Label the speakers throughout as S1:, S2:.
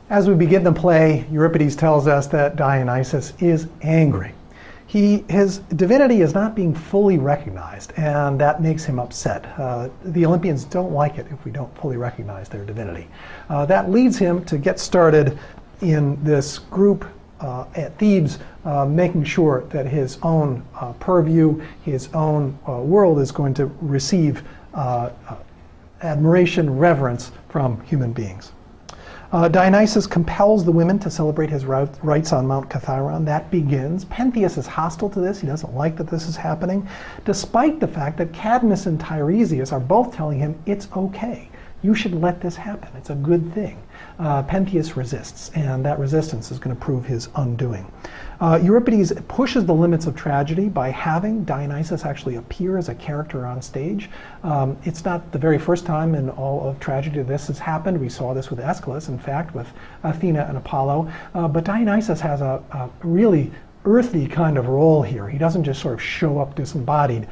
S1: As we begin the play, Euripides tells us that Dionysus is angry. His divinity is not being fully recognized, and that makes him upset. The Olympians don't like it if we don't fully recognize their divinity. That leads him to get started in this group at Thebes, making sure that his own purview, his own world is going to receive admiration, reverence from human beings. Dionysus compels the women to celebrate his rites on Mount Kithairon. That begins. Pentheus is hostile to this. He doesn't like that this is happening, despite the fact that Cadmus and Tiresias are both telling him it's okay. You should let this happen. It's a good thing. Pentheus resists, and that resistance is going to prove his undoing. Euripides pushes the limits of tragedy by having Dionysus actually appear as a character on stage. It's not the very first time in all of tragedy this has happened. We saw this with Aeschylus, in fact, with Athena and Apollo. But Dionysus has a really earthy kind of role here. He doesn't just sort of show up disembodied.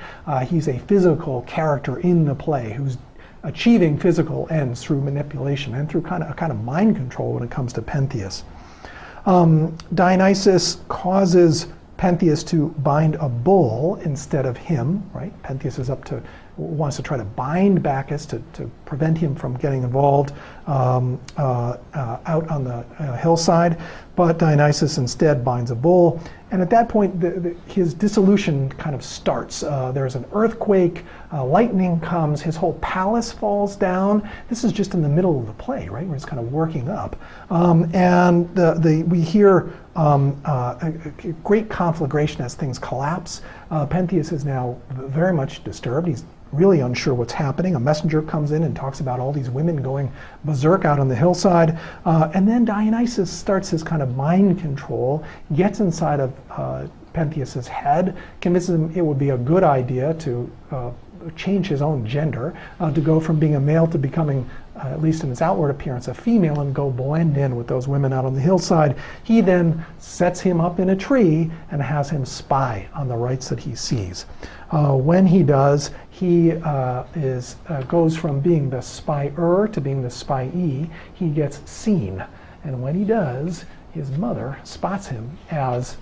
S1: He's a physical character in the play who's achieving physical ends through manipulation and through a kind of mind control when it comes to Pentheus. Dionysus causes Pentheus to bind a bull instead of him, right? Pentheus is wants to try to bind Bacchus to prevent him from getting involved out on the hillside, but Dionysus instead binds a bull. And at that point, his dissolution kind of starts. There's an earthquake, lightning comes, his whole palace falls down. This is just in the middle of the play, right, where it's kind of working up. And we hear a great conflagration as things collapse. Pentheus is now very much disturbed. He's really unsure what's happening. A messenger comes in and talks about all these women going berserk out on the hillside. And then Dionysus starts his kind of mind control, gets inside of Pentheus's head, convinces him it would be a good idea to change his own gender, to go from being a male to becoming, at least in his outward appearance, a female, and go blend in with those women out on the hillside. He then sets him up in a tree and has him spy on the rites that he sees. When he does, he goes from being the spyer to being the spyee. He gets seen. And when he does, his mother spots him as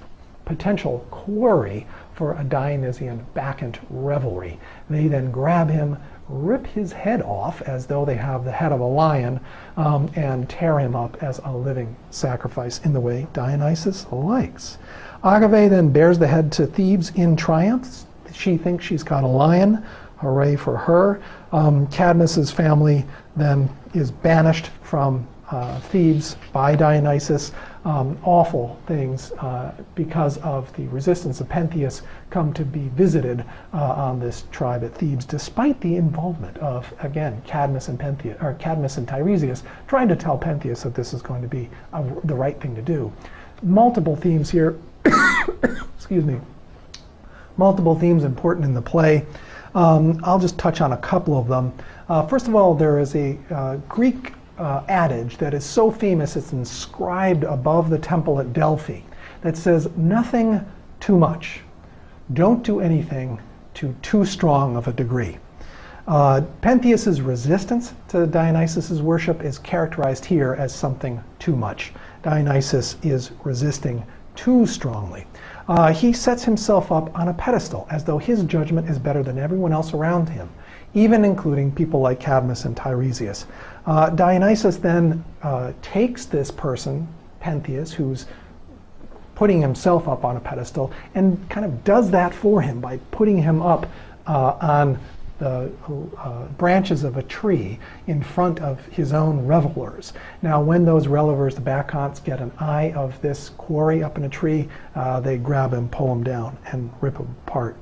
S1: potential quarry for a Dionysian Bacchant revelry. They then grab him, rip his head off as though they have the head of a lion, and tear him up as a living sacrifice in the way Dionysus likes. Agave then bears the head to Thebes in triumph. She thinks she's got a lion. Hooray for her. Cadmus's family then is banished from Thebes by Dionysus. Awful things because of the resistance of Pentheus come to be visited on this tribe at Thebes, despite the involvement of, again, Cadmus and Tiresias trying to tell Pentheus that this is going to be the right thing to do. Multiple themes here. Excuse me. Multiple themes important in the play. I'll just touch on a couple of them. First of all, there is a Greek adage that is so famous it's inscribed above the temple at Delphi that says, nothing too much. Don't do anything to too strong of a degree. Pentheus's resistance to Dionysus's worship is characterized here as something too much. Dionysus is resisting too strongly. He sets himself up on a pedestal as though his judgment is better than everyone else around him, even including people like Cadmus and Tiresias. Dionysus then takes this person, Pentheus, who's putting himself up on a pedestal, and kind of does that for him by putting him up on the branches of a tree in front of his own revelers. Now, when those revelers, the Bacchantes, get an eye of this quarry up in a tree, they grab him, pull him down, and rip him apart.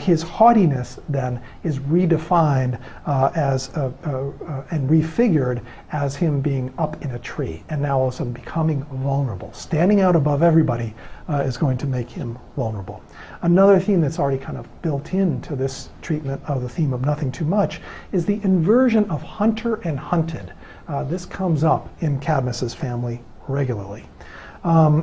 S1: His haughtiness then is redefined and refigured as him being up in a tree, and now all of a sudden becoming vulnerable. Standing out above everybody is going to make him vulnerable. Another theme that's already kind of built into this treatment of the theme of nothing too much is the inversion of hunter and hunted. This comes up in Cadmus's family regularly.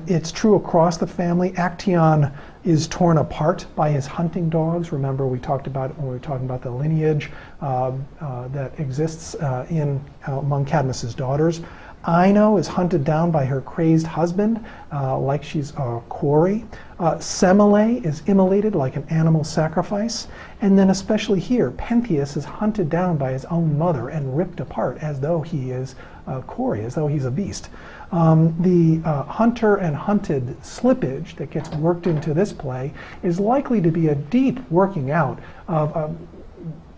S1: It's true across the family. Actaeon is torn apart by his hunting dogs. Remember, we talked about when we were talking about the lineage that exists among Cadmus's daughters. Ino is hunted down by her crazed husband, like she's a quarry. Semele is immolated like an animal sacrifice. And then especially here, Pentheus is hunted down by his own mother and ripped apart as though he is a quarry, as though he's a beast. The hunter and hunted slippage that gets worked into this play is likely to be a deep working out of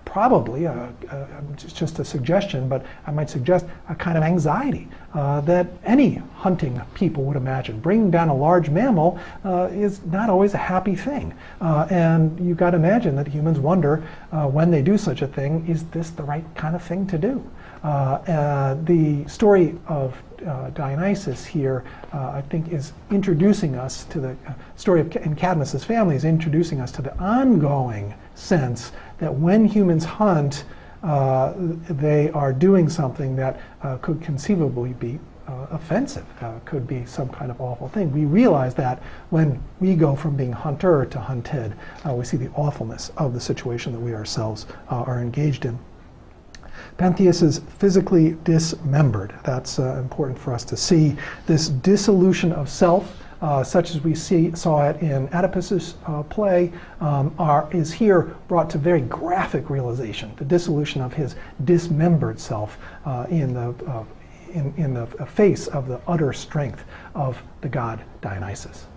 S1: probably, just a suggestion, but I might suggest a kind of anxiety that any hunting people would imagine. Bringing down a large mammal is not always a happy thing. And you've got to imagine that humans wonder when they do such a thing, is this the right kind of thing to do? The story of Dionysus here, I think, is introducing us to the story of in Cadmus's family is introducing us to the ongoing sense that when humans hunt, they are doing something that could conceivably be offensive, could be some kind of awful thing. We realize that when we go from being hunter to hunted, we see the awfulness of the situation that we ourselves are engaged in. Pentheus is physically dismembered. That's important for us to see. This dissolution of self, such as we saw it in Oedipus's play, is here brought to very graphic realization. The dissolution of his dismembered self in the face of the utter strength of the god Dionysus.